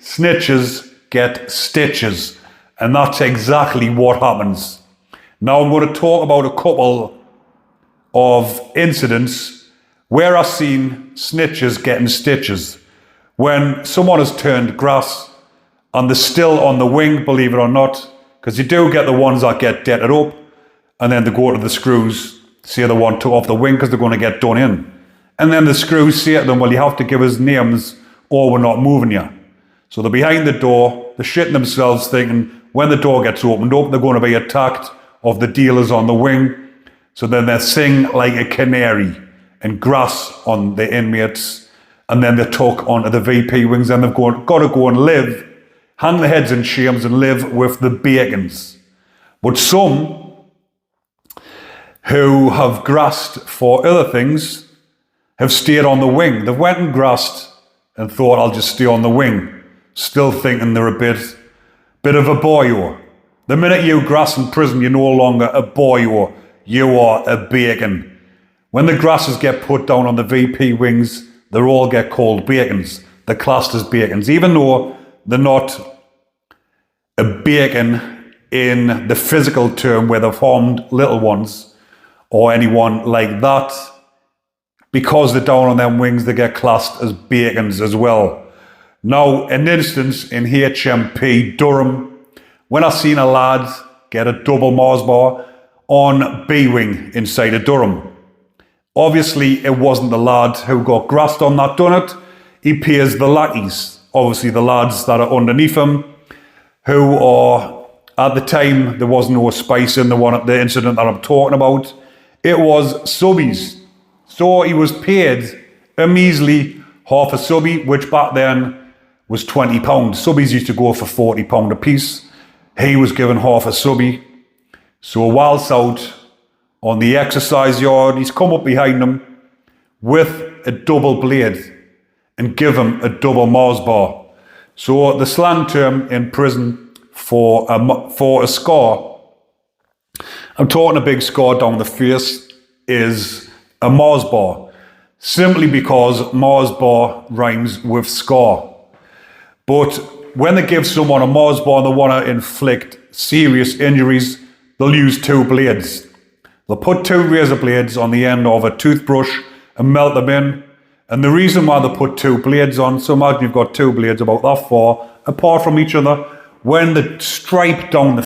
snitches get stitches. And that's exactly what happens. Now I'm going to talk about a couple of incidents where I've seen snitches getting stitches. When someone has turned grass and they're still on the wing, believe it or not, because you do get the ones that get dented up and then they go to the screws, say they want to off the wing because they're going to get done in. And then the screws say to them, well, you have to give us names or we're not moving you. So they're behind the door, they're shitting themselves thinking when the door gets opened up, they're going to be attacked of the dealers on the wing. So then they sing like a canary and grass on the inmates. And then they're took onto the VP wings and they've got to go and live, hang their heads in shames and live with the bacons. But some who have grassed for other things have stayed on the wing. They've went and grassed and thought, I'll just stay on the wing, still thinking they're a bit of a boyo. The minute you grass in prison, you're no longer a boyo, you are a bacon. When the grasses get put down on the VP wings, they all get called bacons. They're classed as bacons, even though they're not a bacon in the physical term where they've harmed little ones or anyone like that. Because they're down on them wings, they get classed as bacons as well. Now, an instance in HMP Durham, when I seen a lad get a double Mars bar on B wing inside of Durham. Obviously, it wasn't the lad who got grassed on that done it. He pays the lackeys, obviously the lads that are underneath him, who are, at the time, there was no spice in the incident that I'm talking about. It was subbies. So he was paid a measly half a subbie, which back then was £20. Subbies used to go for £40 a piece. He was given half a subbie. So whilst out on the exercise yard, he's come up behind him with a double blade and give him a double Mars bar. So the slang term in prison for a scar, I'm talking a big scar down the face, is a Mars bar, simply because Mars bar rhymes with scar. But when they give someone a Mars bar and they want to inflict serious injuries, they'll use two blades. They'll put two razor blades on the end of a toothbrush and melt them in. And the reason why they put two blades on, so imagine you've got two blades about that far apart from each other, when they stripe down the